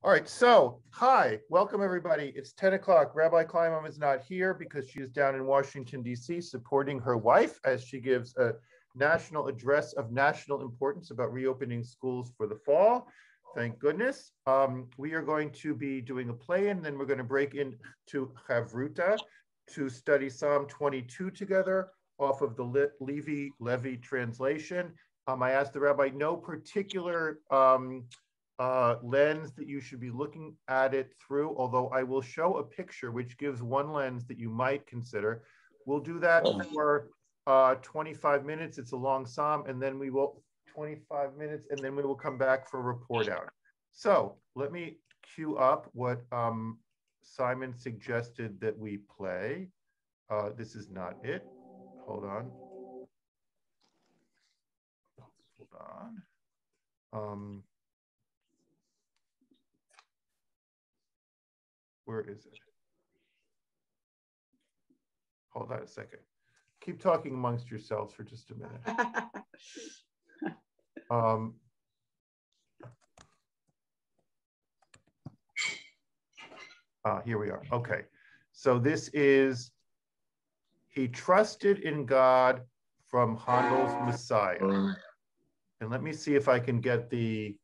All right, so hi, welcome everybody. It's 10 o'clock. Rabbi Kleinbaum is not here because she is down in Washington, D.C. supporting her wife as she gives a national address of national importance about reopening schools for the fall. Thank goodness. We are going to be doing a play and then we're going to break into Chavruta to study Psalm 22 together off of the Levy translation. I asked the rabbi, no particular lens that you should be looking at it through, although I will show a picture which gives one lens that you might consider. We'll do that for 25 minutes. It's a long psalm, and then we will 25 minutes, and then we will come back for a report out. So let me cue up what Simon suggested that we play. This is not it. Hold on. Hold on. Where is it? Hold on a second. Keep talking amongst yourselves for just a minute. Here we are. Okay. So this is, he trusted in God from Handel's Messiah. And let me see if I can get the,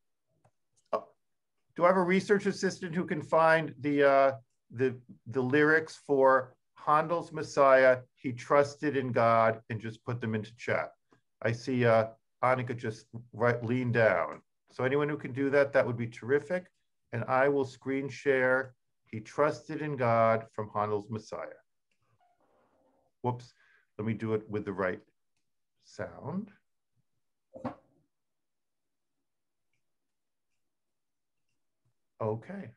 do I have a research assistant who can find the lyrics for Handel's Messiah, he trusted in God, and just put them into chat? I see Annika just lean down. So anyone who can do that, that would be terrific. And I will screen share, he trusted in God from Handel's Messiah. Whoops, let me do it with the right sound. Okay.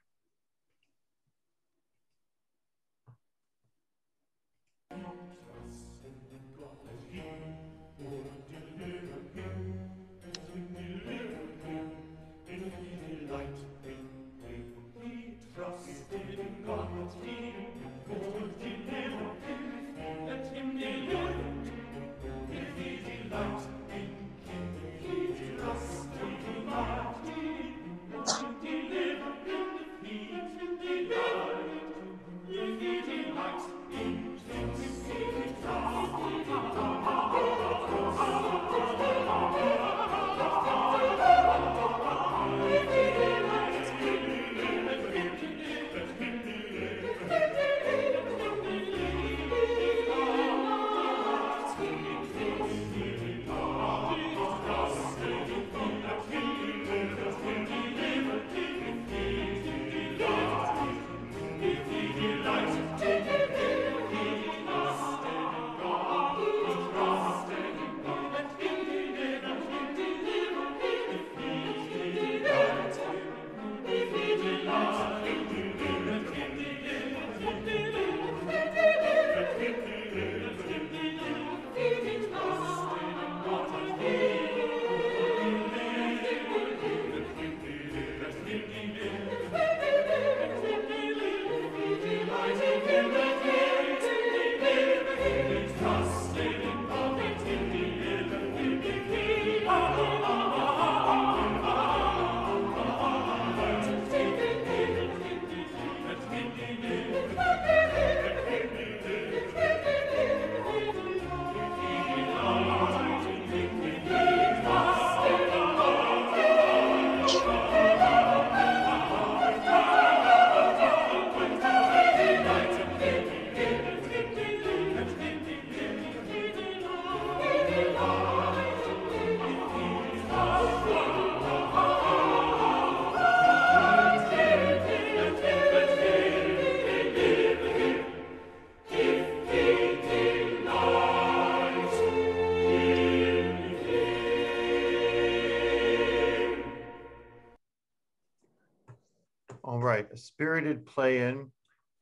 All right, a spirited play-in.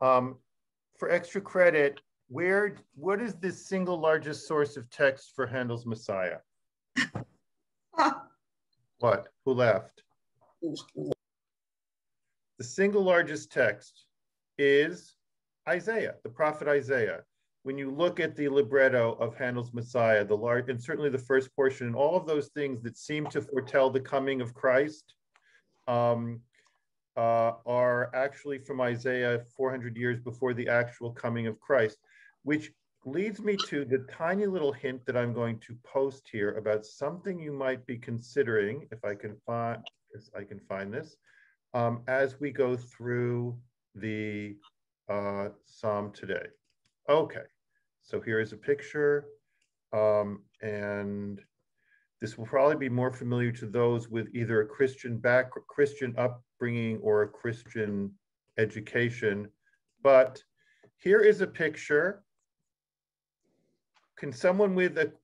For extra credit, what is the single largest source of text for Handel's Messiah? What? Who laughed? The single largest text is Isaiah, the prophet Isaiah. When you look at the libretto of Handel's Messiah, and certainly the first portion, and all of those things that seem to foretell the coming of Christ, are actually from Isaiah 400 years before the actual coming of Christ, which leads me to the tiny little hint that I'm going to post here about something you might be considering, if I can find this, as we go through the Psalm today. Okay, so here is a picture, and this will probably be more familiar to those with either a Christian upbringing or a Christian education. But here is a picture. Can someone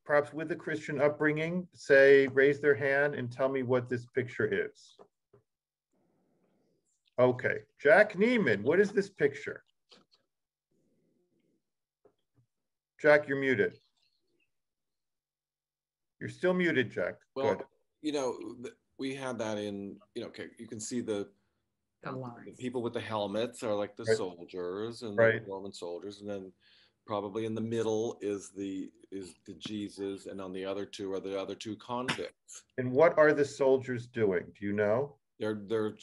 perhaps with a Christian upbringing raise their hand and tell me what this picture is? Okay, Jack Neiman, what is this picture? Jack, you're muted. You're still muted, Jack. Well, good. You know, we had that in, okay, you can see the people with the helmets are like the soldiers and the Roman soldiers, and then probably in the middle is the Jesus, and on the other two are the other two convicts. And what are the soldiers doing? Do you know? They're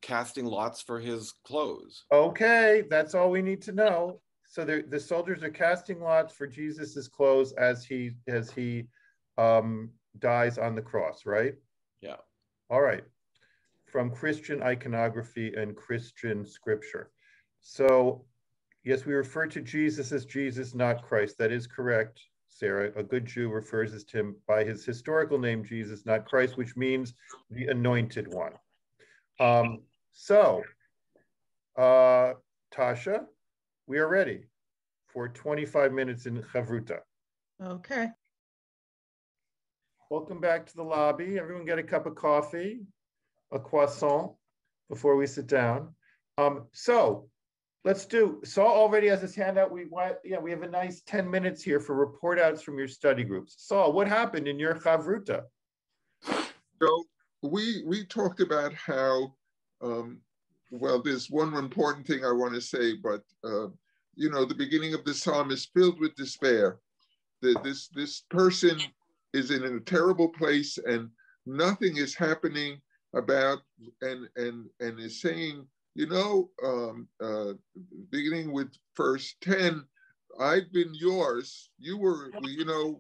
casting lots for his clothes. Okay, that's all we need to know. So the soldiers are casting lots for Jesus's clothes as he dies on the cross, right? Yeah. All right. From Christian iconography and Christian scripture. So yes, we refer to Jesus as Jesus, not Christ. That is correct, Sarah. A good Jew refers to him by his historical name, Jesus, not Christ, which means the anointed one. Tasha, we are ready for 25 minutes in Chavruta. Okay. Welcome back to the lobby. Everyone get a cup of coffee, a croissant before we sit down. So let's do, Saul already has his hand out. We have a nice 10 minutes here for report outs from your study groups. Saul, what happened in your Chavruta? So we talked about how, well, there's one important thing I want to say, but the beginning of the psalm is filled with despair. This person is in a terrible place and nothing is happening about, and is saying, beginning with verse 10, I've been yours. You were,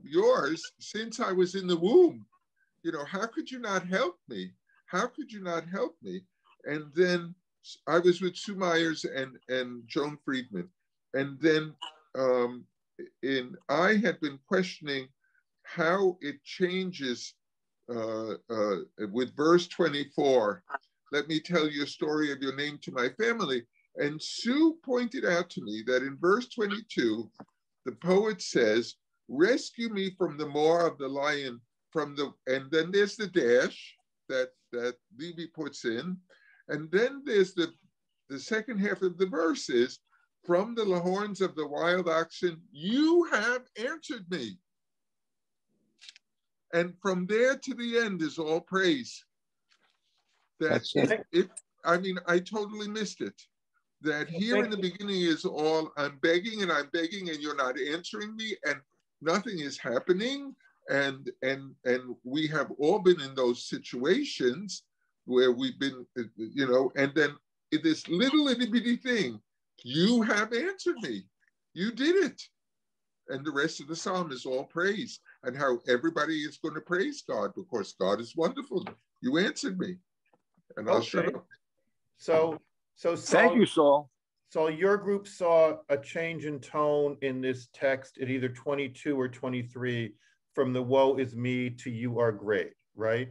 yours since I was in the womb. How could you not help me? How could you not help me? And then I was with Sue Myers and Joan Friedman. And then I had been questioning how it changes with verse 24. Let me tell you a story of your name to my family. And Sue pointed out to me that in verse 22, the poet says, rescue me from the maw of the lion, and then there's the dash that Levi puts in. And then there's the second half of the verse is, from the horns of the wild oxen, you have answered me. And from there to the end is all praise. That's it. I totally missed it. That here in the beginning is all, I'm begging and you're not answering me and nothing is happening. And we have all been in those situations where we've been, and then this little itty bitty thing, you have answered me. You did it. And the rest of the psalm is all praise and how everybody is going to praise God because God is wonderful. You answered me. And I'll shut up. So Saul, thank you, Saul. So your group saw a change in tone in this text at either 22 or 23 from the woe is me to you are great, right?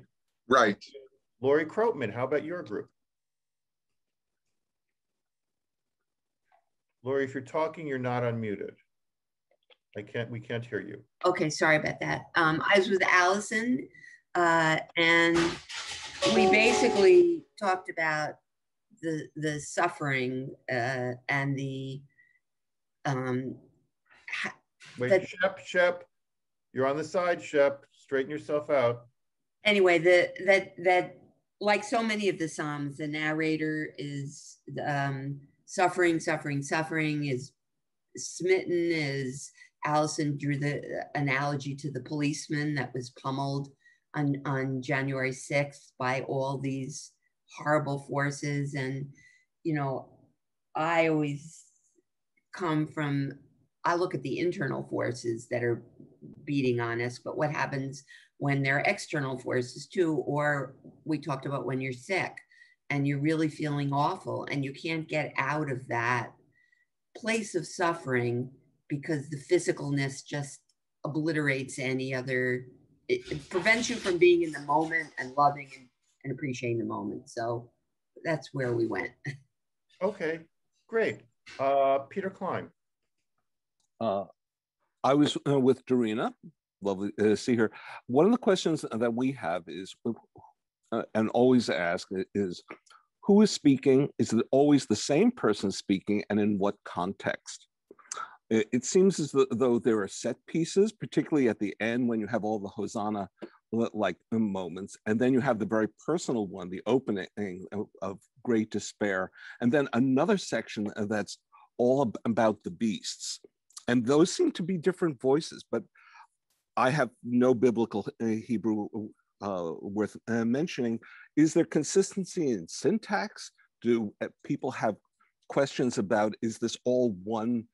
Right. Laurie Croatman, how about your group? Laurie, if you're talking, you're not unmuted. We can't hear you. Okay, sorry about that. I was with Allison and we basically talked about the suffering and the wait, Shep, you're on the side, Shep. Straighten yourself out. Anyway, that like so many of the Psalms, the narrator is suffering, is smitten, as Allison drew the analogy to the policeman that was pummeled on January 6th by all these horrible forces. And, you know, I always I look at the internal forces that are beating on us, but what happens when there are external forces too? Or we talked about when you're sick and you're really feeling awful and you can't get out of that place of suffering because the physicalness just obliterates any other, it prevents you from being in the moment and loving and appreciating the moment. So that's where we went. Okay, great. Peter Klein. I was with Dorina. Lovely to see her. One of the questions that we have is, and always ask, is who is speaking? Is it always the same person speaking, and in what context? It seems as though there are set pieces, particularly at the end when you have all the Hosanna like moments, and then you have the very personal one, the opening of great despair, and then another section that's all about the beasts. And those seem to be different voices, but I have no biblical Hebrew worth mentioning. Is there consistency in syntax? Do people have questions about, is this all one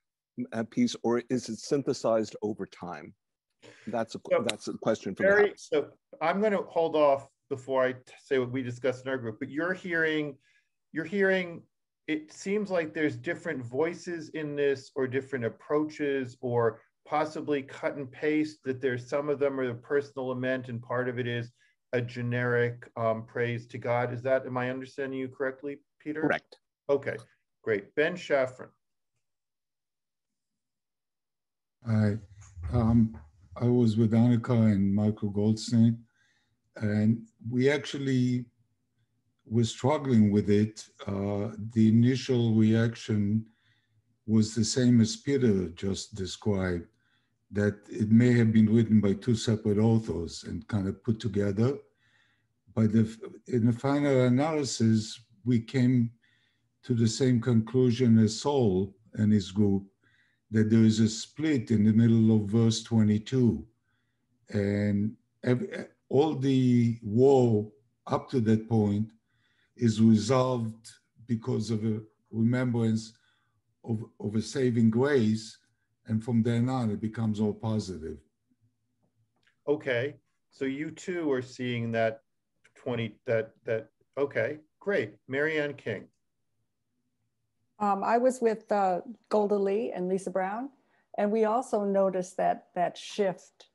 piece, or is it synthesized over time? That's a question for the house. So I'm going to hold off before I say what we discussed in our group, but you're hearing, it seems like there's different voices in this, or different approaches, or possibly cut and paste, that there's some of them are the personal lament and part of it is a generic praise to God. Is that, am I understanding you correctly, Peter? Correct. Okay, great. Ben Shafran. I was with Annika and Michael Goldstein, and we actually were struggling with it. The initial reaction was the same as Peter just described, that it may have been written by two separate authors and kind of put together. But in the final analysis, we came to the same conclusion as Saul and his group, that there is a split in the middle of verse 22. And all the woe up to that point is resolved because of a remembrance of a saving grace. And from then on, it becomes all positive. Okay, so you too are seeing that okay, great. Marianne King. I was with Golda Lee and Lisa Brown, and we also noticed that shift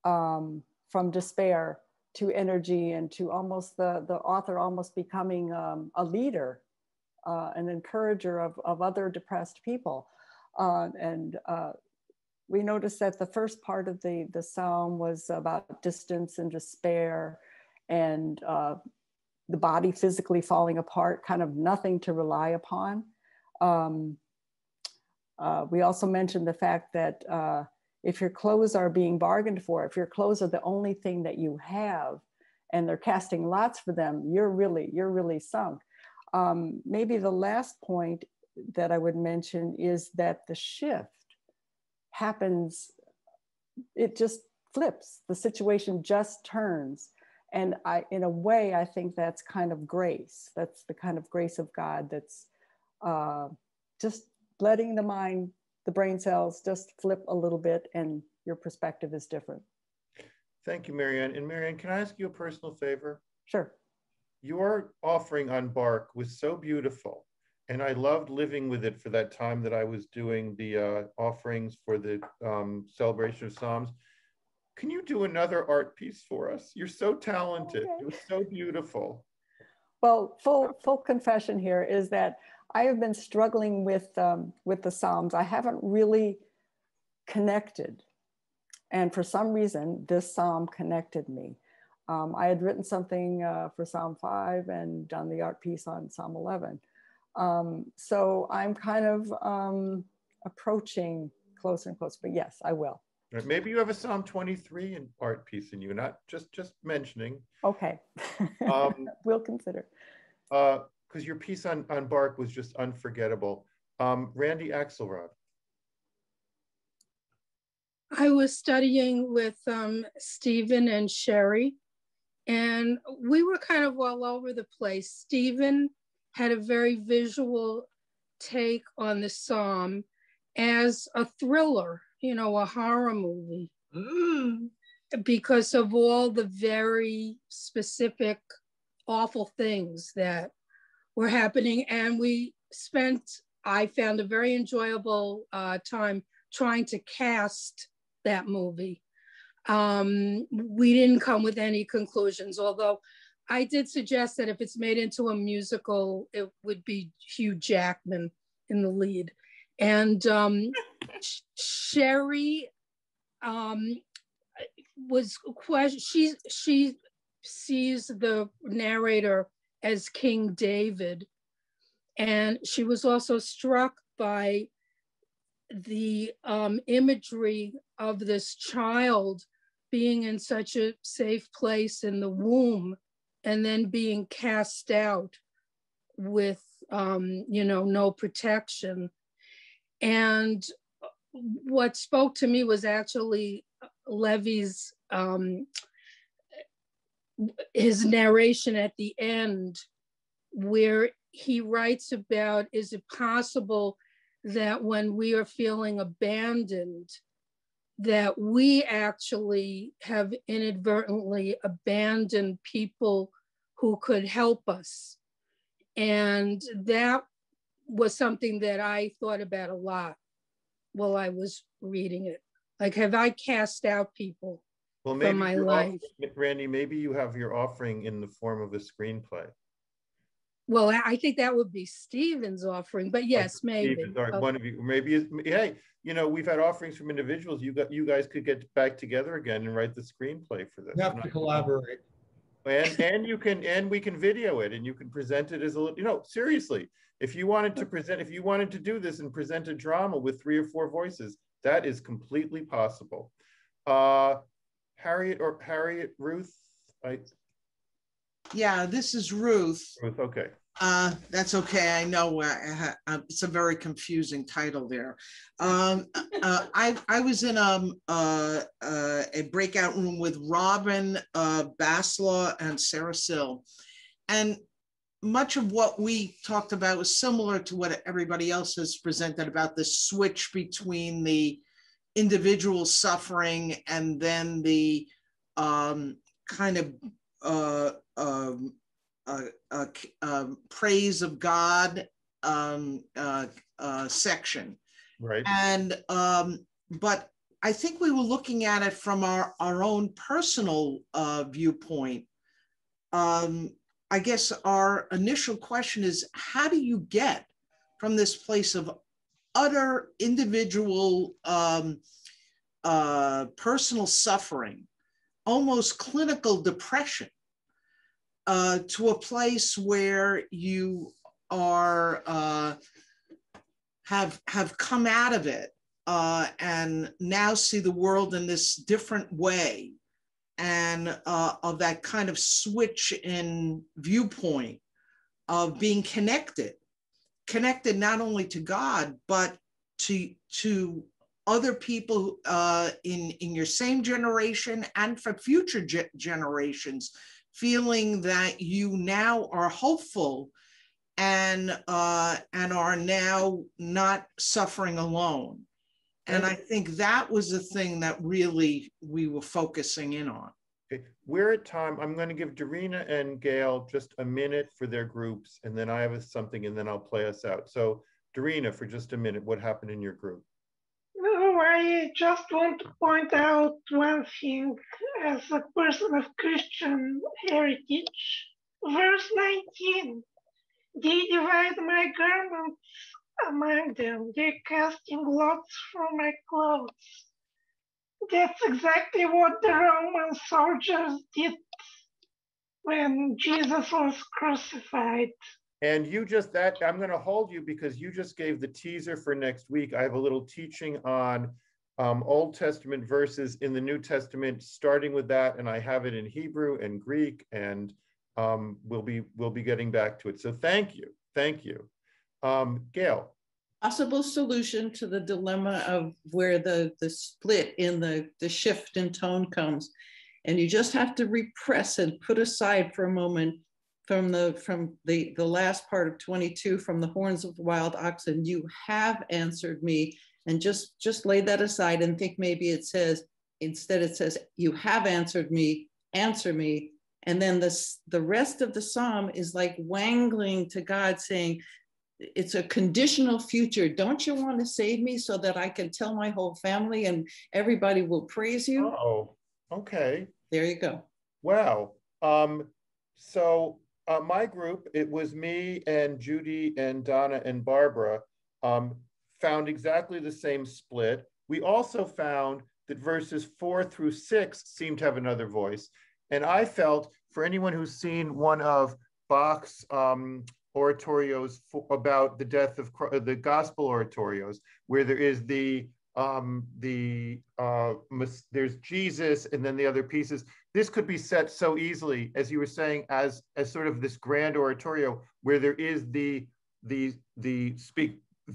from despair to energy, and to almost the author almost becoming a leader, an encourager of other depressed people. We noticed that the first part of the psalm was about distance and despair, and the body physically falling apart, kind of nothing to rely upon. We also mentioned the fact that if your clothes are being bargained for, if your clothes are the only thing that you have, and they're casting lots for them, you're really sunk. Maybe the last point that I would mention is that the shift happens, it just flips, the situation just turns. And in a way, I think that's kind of grace. That's the kind of grace of God that's just letting the brain cells just flip a little bit, and your perspective is different. Thank you, Marianne. And Marianne, can I ask you a personal favor? Sure. Your offering on bark was so beautiful, and I loved living with it for that time that I was doing the offerings for the celebration of Psalms. Can you do another art piece for us? You're so talented. Okay. It was so beautiful. Well, full confession here is that I have been struggling with the Psalms. I haven't really connected. And for some reason, this Psalm connected me. I had written something for Psalm 5 and done the art piece on Psalm 11. So I'm kind of approaching closer and closer, but yes, I will. Maybe you have a Psalm 23 in art piece in you, not just mentioning. Okay, we'll consider. Because your piece on bark was just unforgettable. Randy Axelrod. I was studying with Stephen and Sherry, And we were kind of all over the place. Stephen had a very visual take on the psalm as a thriller, you know, a horror movie, because of all the very specific, awful things that were happening. And I found a very enjoyable time trying to cast that movie. We didn't come with any conclusions, although I did suggest that if it's made into a musical, it would be Hugh Jackman in the lead. And Sherry she sees the narrator as King David, and she was also struck by the imagery of this child being in such a safe place in the womb and then being cast out with, you know, no protection. And what spoke to me was actually Levy's, his narration at the end, where he writes about, is it possible that when we are feeling abandoned, that we actually have inadvertently abandoned people who could help us? And that was something that I thought about a lot while I was reading it. Like, have I cast out people from my life? Randy, maybe you have your offering in the form of a screenplay. Well, I think that would be Stephen's offering, but yes, maybe. Okay. One of you, maybe, hey, you know, we've had offerings from individuals. You guys could get back together again and write the screenplay for this. You have to collaborate. And we can video it and you can present it as a, you know, seriously, if you wanted to do this and present a drama with 3 or 4 voices, that is completely possible. Harriet, Ruth, Yeah, this is Ruth. Ruth, okay. That's okay. I know it's a very confusing title there. I was in a breakout room with Robin Baslaw and Sarah Sill, and much of what we talked about was similar to what everybody else has presented about the switch between the individual suffering and then the kind of praise of God section. Right. And but I think we were looking at it from our own personal viewpoint. I guess our initial question is, how do you get from this place of utter individual personal suffering, almost clinical depression, to a place where you are have come out of it and now see the world in this different way, and of that kind of switch in viewpoint of being connected not only to God, but to other people in your same generation and for future generations, feeling that you now are hopeful and are now not suffering alone. And I think that was the thing that really we were focusing in on. Okay. We're at time. I'm going to give Darina and Gail just a minute for their groups, and then I have something, and then I'll play us out. So Darina, for just a minute, what happened in your group? No, I just want to point out one thing as a person of Christian heritage. Verse 19, they divide my garments among them, they're casting lots for my clothes. That's exactly what the Roman soldiers did when Jesus was crucified. And you just, I'm going to hold you because you just gave the teaser for next week. I have a little teaching on Old Testament verses in the New Testament, starting with that, and I have it in Hebrew and Greek, and we'll be getting back to it. So thank you. Gail. Possible solution to the dilemma of where the split in the shift in tone comes And you just have to repress and put aside for a moment from the last part of 22, from the horns of wild oxen, you have answered me. And just lay that aside and think maybe it says, instead it says, you have answered me, answer me. And then the rest of the psalm is like wangling to God, saying, it's a conditional future. Don't you want to save me so that I can tell my whole family and everybody will praise you? Oh, okay. There you go. Wow. So my group, it was me and Judy and Donna and Barbara, found exactly the same split. We also found that verses 4 through 6 seem to have another voice. And I felt, for anyone who's seen one of Bach's oratorios about the death of the gospel oratorios, where there is there's Jesus and then the other pieces. This could be set so easily, as you were saying, as sort of this grand oratorio where there is the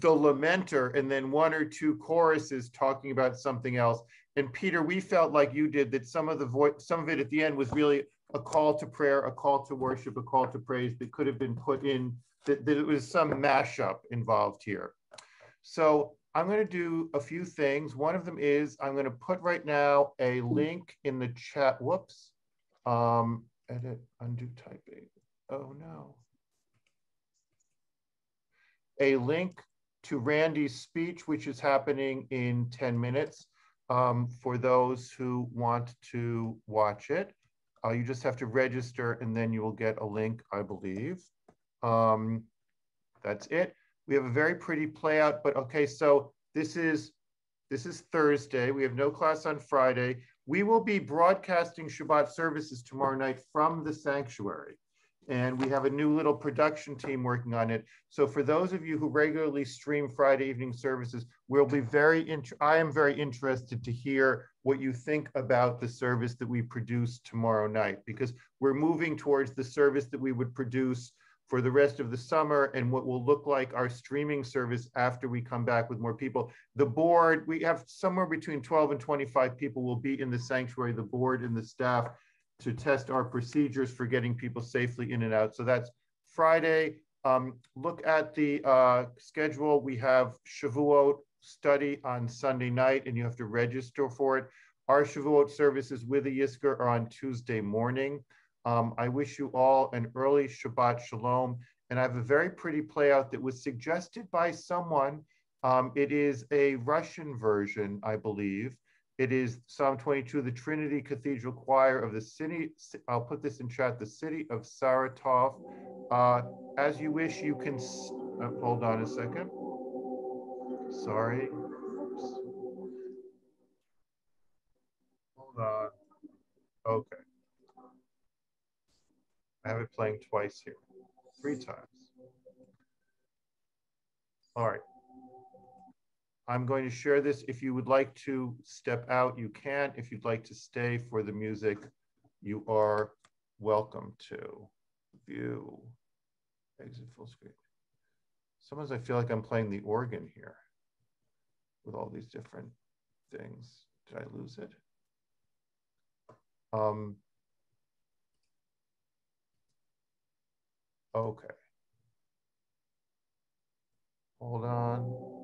lamenter and then one or two choruses talking about something else. And Peter, we felt like you did, that some of it at the end was really a call to prayer, a call to worship, a call to praise that could have been put in, that it was some mashup involved here. So I'm going to do a few things. One of them is I'm going to put right now a link in the chat. Whoops. Edit, undo typing. Oh no. A link to Randy's speech, which is happening in 10 minutes for those who want to watch it. You just have to register and then you will get a link, I believe. That's it. We have a very pretty play out, but okay, so this is Thursday. We have no class on Friday. We will be broadcasting Shabbat services tomorrow night from the sanctuary. And we have a new little production team working on it. So for those of you who regularly stream Friday evening services, I am very interested to hear what you think about the service that we produce tomorrow night, because we're moving towards the service that we would produce for the rest of the summer and what will look like our streaming service after we come back with more people. The board, we have somewhere between 12 and 25 people will be in the sanctuary, the board and the staff, to test our procedures for getting people safely in and out. So that's Friday. Look at the schedule. We have Shavuot study on Sunday night and you have to register for it. Our Shavuot services with the Yizkor are on Tuesday morning. I wish you all an early Shabbat Shalom. And I have a very pretty play out that was suggested by someone. It is a Russian version, I believe. It is Psalm 22, the Trinity Cathedral Choir of the city. I'll put this in chat, the city of Saratov. As you wish, you can, hold on a second. Sorry. Oops. Hold on. Okay. I have it playing twice here, 3 times. All right. I'm going to share this. If you would like to step out, you can. If you'd like to stay for the music, you are welcome to. View, exit full screen. Sometimes I feel like I'm playing the organ here with all these different things. Did I lose it? Okay. Hold on.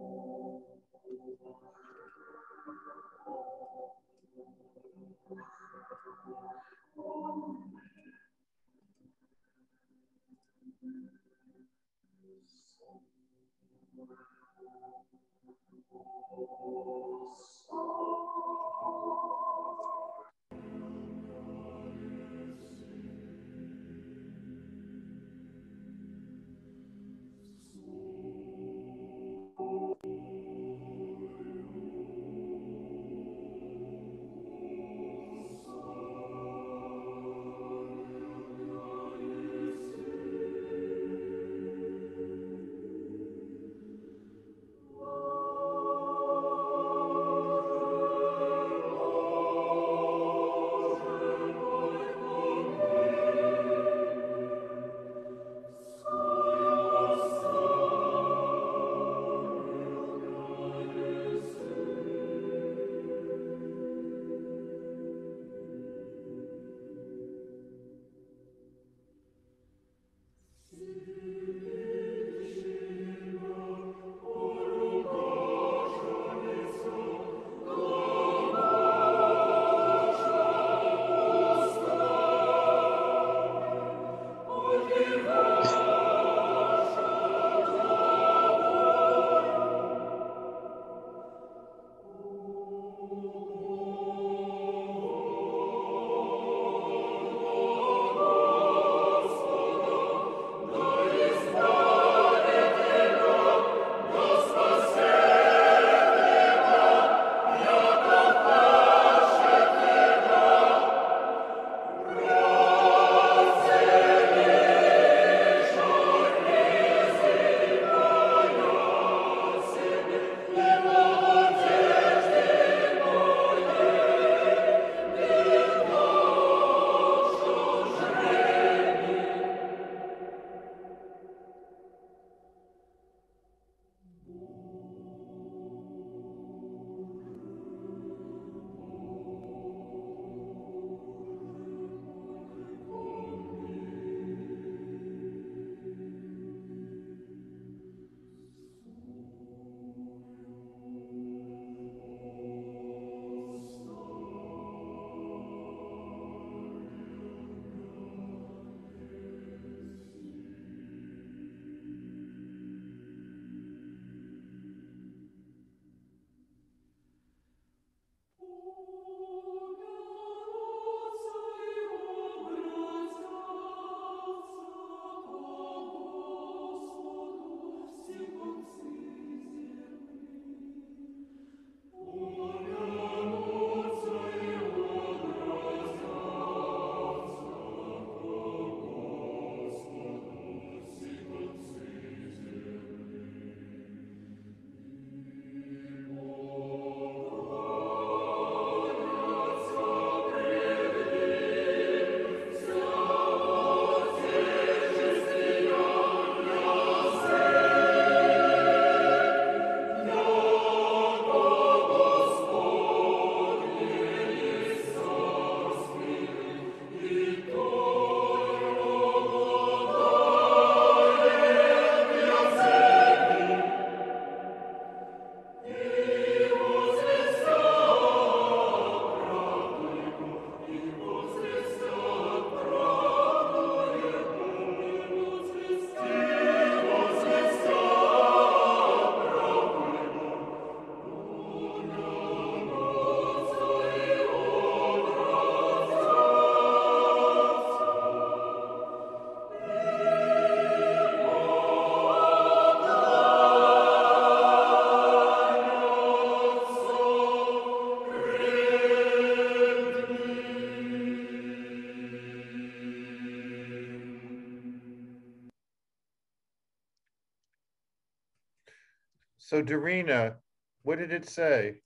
So Darina, what did it say?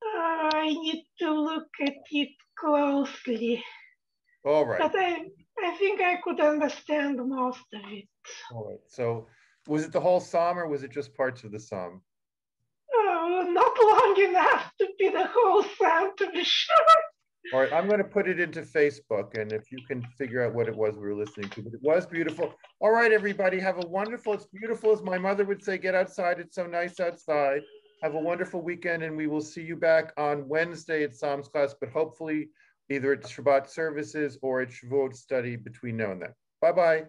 I need to look at it closely. All right. But I think I could understand most of it. All right. So was it the whole psalm or was it just parts of the psalm? Oh, not long enough to be the whole psalm, to be sure. All right, I'm going to put it into Facebook, and if you can figure out what it was we were listening to, but it was beautiful. All right, everybody, have a wonderful, it's beautiful, as my mother would say, get outside, it's so nice outside. Have a wonderful weekend, and we will see you back on Wednesday at Psalms class, but hopefully either at Shabbat services or at Shavuot study between now and then. Bye-bye.